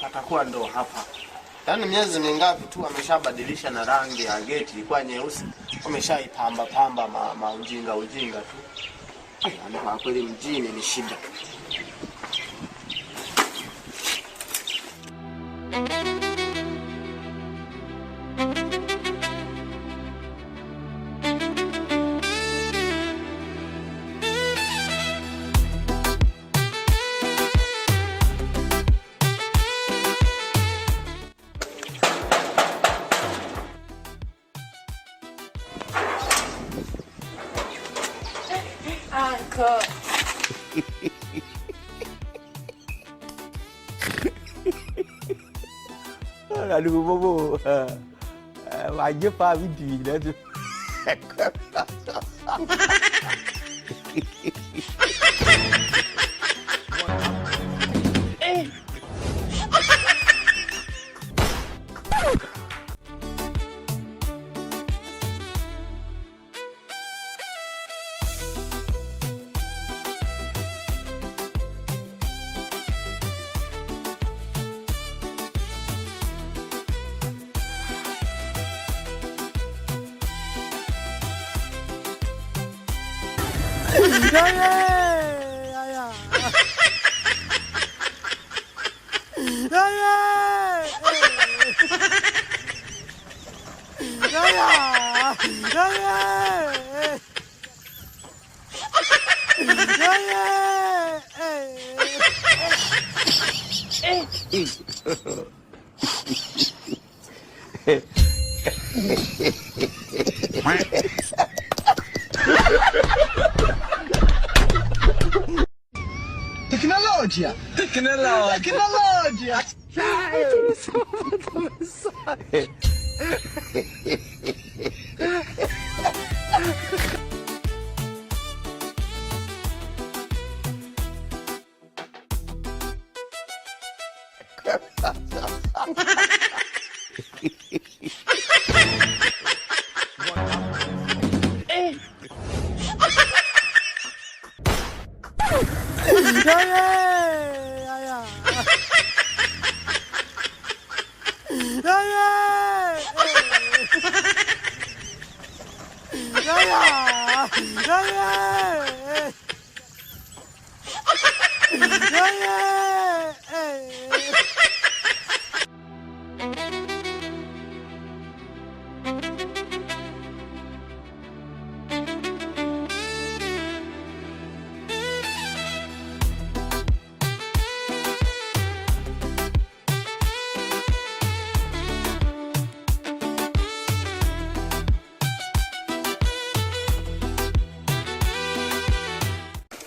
atakuwa ndo hapa. Yaani miezi mingapi tu ameshabadilisha na rangi ya geti ilikuwa nyeusi. Ameshaipamba pamba ujinga tu. Yaani kwa kweli mjini ni shida. Uncle. Aduh bobo. Wajib Pak Widi dah tu. Tecnologia!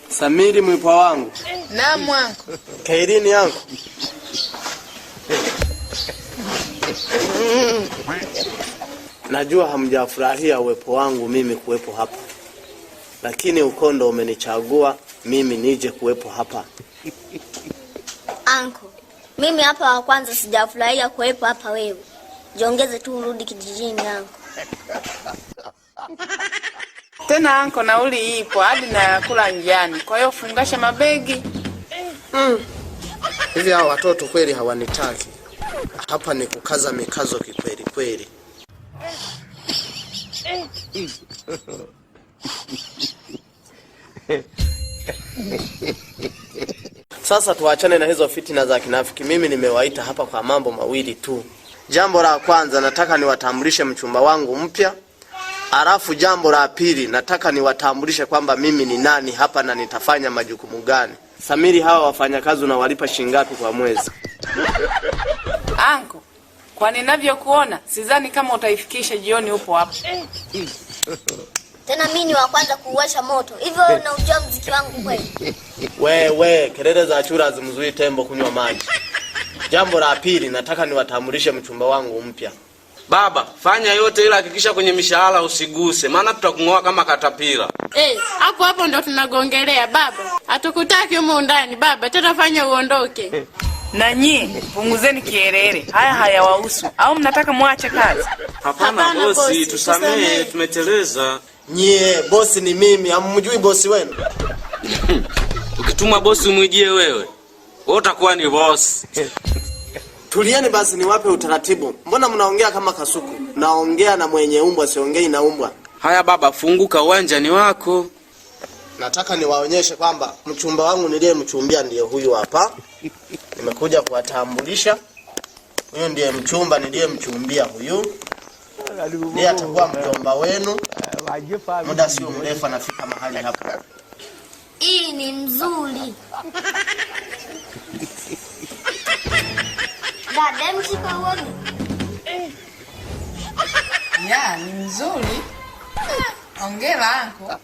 Samiri mwipa wangu. Naam wangu. Kairini yangu. Najua hamjafurahia uwepo wangu mimi kuwepo hapa. Lakini ukondo umenichagua mimi nije kuwepo hapa. Anko, mimi hapa wa kwanza sijafurahia kuwepo hapa wewe. Jiongeze tu urudi kijijini anko. Tena anko nauli ipo hadi na kula njiani. Kwa hiyo fungasha mabegi. Hivi hao watoto kweli hawanitaki. Hapa ni kukaza mikazo kikweli kweli. Sasa tuachane na hizo fitina za kinafiki. Mimi nimewaita hapa kwa mambo mawili tu. Jambo la kwanza nataka niwatambulishe mchumba wangu mpya. Alafu jambo la pili nataka niwatambulishe kwamba mimi ni nani hapa na nitafanya majukumu gani. Samiri, hawa wafanyakazi unawalipa shilingi ngapi kwa mwezi? Anko, kwa ninavyokuona sidhani kama utaifikisha jioni upo hapa. Tena mimi ni wa kwanza kuwasha moto. Hivyo unaujua muziki wangu kweli? Wewe, kelele za chura zimzui tembo kunywa maji. Jambo la pili nataka niwatambulishe mchumba wangu mpya. Baba, fanya yote ila hakikisha kwenye mishahara usiguse, maana tutakung'oa kama katapila. Hapo ndo tunagongelea baba. Hatukutaki huko ndani baba, tutafanya uondoke. Na nyie, punguzeni kielele. Haya hayawahusu. Au mnataka muache kazi? Hapana bosi, tusamee, tumeteleza. Nyie, bosi ni mimi, hamjui bosi wenu. Ukituma bosi umwijie wewe. Wewe utakuwa ni boss. Tulieni basi niwape utaratibu. Mbona mnaongea kama kasuku? Naongea na mwenye umbwa, siongei na umbwa. Haya baba, funguka, uwanja ni wako. Nataka niwaonyeshe kwamba mchumba wangu niliyemchumbia ndiye huyu hapa. Nimekuja kuwatambulisha. Huyu ndiye mchumba niliyemchumbia huyu. Ndiye atakuwa mjomba wenu. Muda sio mrefu anafika mahali hapa. Hii ni mzuri. Dada, mshika uone. Ya, ni mzuri. Hongera anko.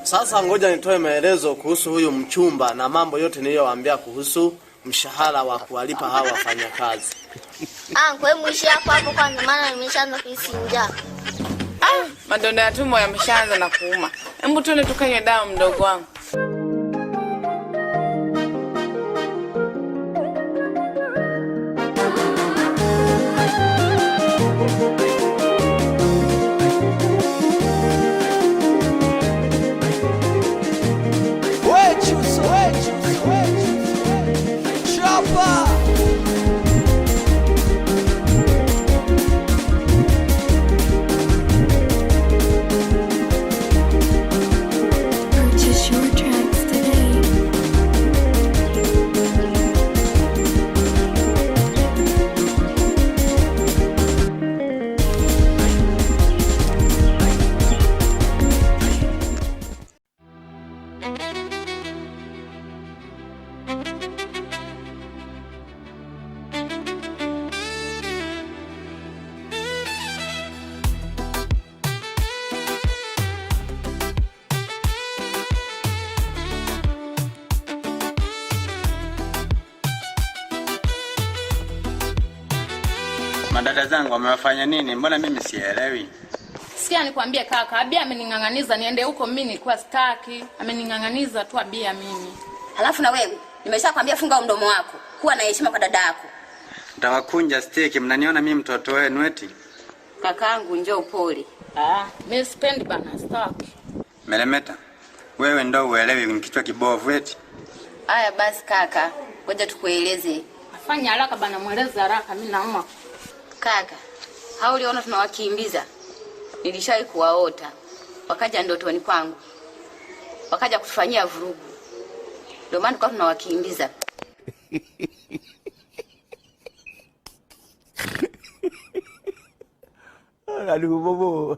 Sasa ngoja nitoe maelezo kuhusu huyu mchumba na mambo yote niliyowaambia kuhusu mshahara wa kuwalipa hawa wafanyakazi. Anko, hebu ishi hapo kwanza, maana nimeshaanza kuisinja. Madonda ya tumbo yameshaanza na kuuma. Hebu twende tukanywe dawa mdogo wangu. Purchase your tracks today. Madada zangu wamewafanya nini? Mbona mimi sielewi? Sikia nikwambie kaka, Abia amening'ang'aniza niende huko, mimi nilikuwa sitaki. Amening'ang'aniza tu Abia mimi. Halafu na wewe, nimeshakwambia funga mdomo wako. Kuwa na heshima kwa dada yako. Mtawakunja steki, mnaniona mimi mtoto wenu eti? Kakaangu njoo upole. Mimi sipendi bana, sitaki. Meremeta, wewe ndo uelewi ni kichwa kibovu eti? Haya basi kaka, ngoja tukueleze. Fanya haraka bana, mueleze haraka, mimi nauma. Kaka, hao uliona tunawakimbiza. Nilishawahi kuwaota. Wakaja ndotoni kwangu. Wakaja kutufanyia vurugu. Ndio maana kwa tunawakimbiza. Aduh bobo.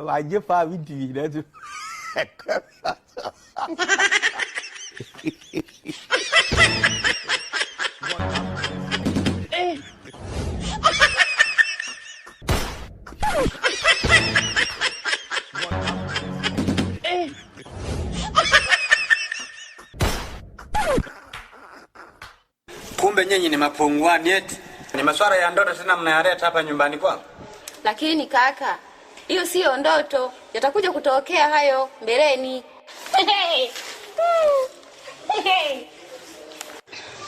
Wajib pa video dah tu. Kumbe nyinyi ni mapungwani eti? Ni masuala ya ndoto tena mnayaleta hapa nyumbani kwangu? Lakini kaka, hiyo sio ndoto. Yatakuja kutokea hayo mbeleni.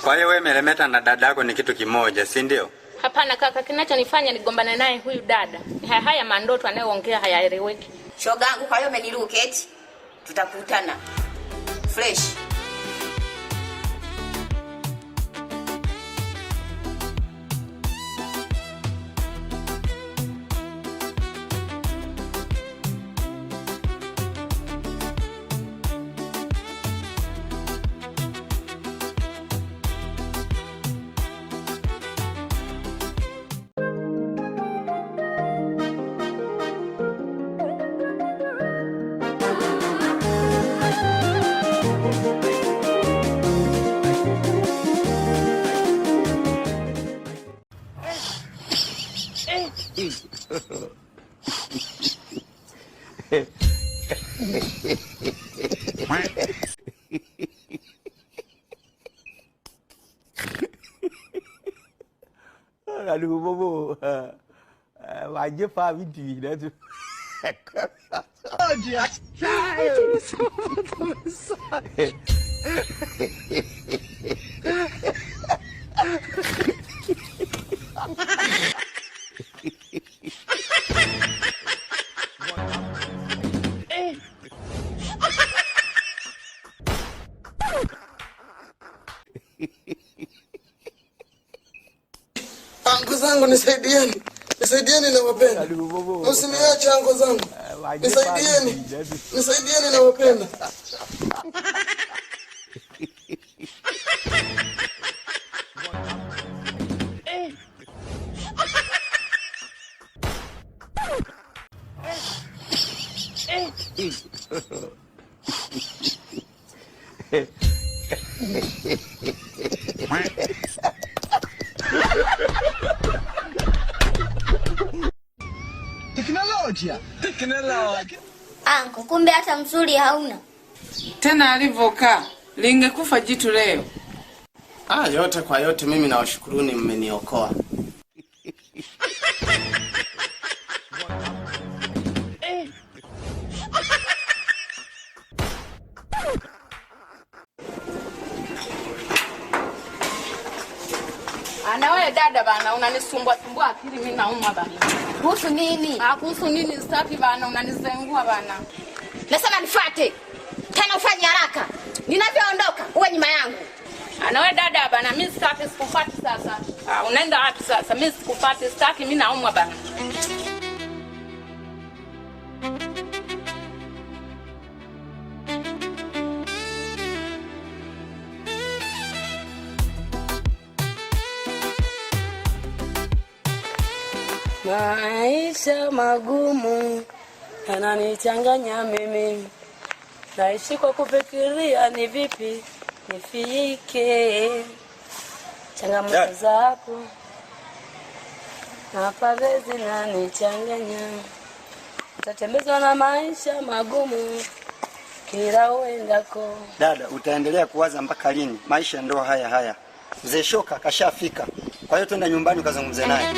Kwa hiyo wewe Meremeta na dada yako ni kitu kimoja, si ndio? Hapana kaka, kinachonifanya nigombane naye huyu dada ni haya mandoto anayoongea hayaeleweki. Shogangu, kwa hiyo umeniruka eti? Tutakutana. Fresh. Aduh bobo. Wajib waje fa video na tu. Anko zangu nisaidieni. Nisaidieni na wapenda. Msiniache anko zangu. Nisaidieni. Nisaidieni na wapenda. Teknolojia. Anko, kumbe hata mzuri hauna. Tena alivyokaa lingekufa jitu leo. Yote kwa yote mimi nawashukuruni mmeniokoa. Ana wewe dada bana, unanisumbua akili mimi nauma bana. Kuhusu nini? Kuhusu nini sitaki bana, unanizengua bana. Nasema nifuate. Tena ufanye haraka. Ninavyoondoka uwe nyuma yangu. Ana wewe dada bana, mimi sitaki, sikufuati sasa. Unaenda wapi sasa? Mimi sikufuati, sitaki, mimi naumwa bana. Maisha magumu yananichanganya mimi, naishi kwa kufikiria ni vipi nifike. Changamoto zako na pale zinanichanganya, tatembezwa na maisha magumu kila uendako. Dada, utaendelea kuwaza mpaka lini? Maisha ndo haya haya. Mzee Shoka kashafika, kwa hiyo twenda nyumbani ukazungumze naye.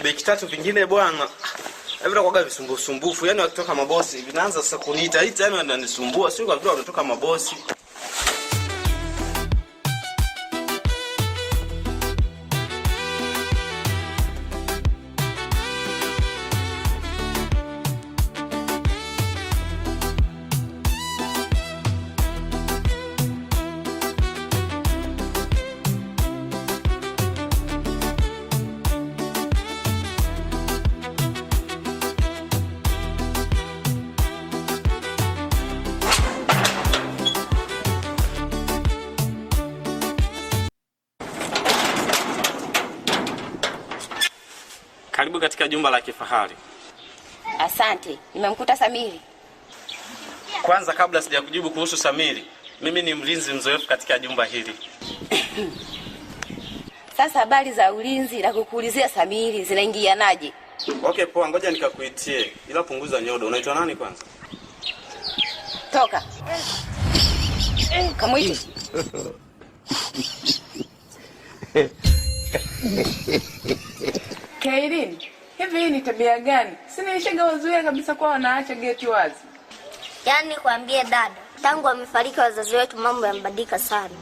Beki tatu vingine bwana. Hivi kwaga visumbufu. Yaani wakitoka mabosi vinaanza sasa kuniita. Ita yani wananisumbua. Sio kwa vile wanatoka mabosi. Karibu katika jumba la kifahari. Asante. Nimemkuta Samiri. Kwanza kabla sijakujibu kuhusu Samiri, mimi ni mlinzi mzoefu katika jumba hili. Sasa habari za ulinzi na kukuulizia Samiri zinaingianaje? Okay, poa, ngoja nikakuitie. Ila punguza nyodo. Unaitwa nani kwanza? Toka. Kamuite. Kailin, Hivi hii ni tabia gani? Si nilishawazuia kabisa kwa wanaacha geti wazi. Yaani kwambie dada, tangu wamefariki wazazi wetu mambo yamebadilika sana.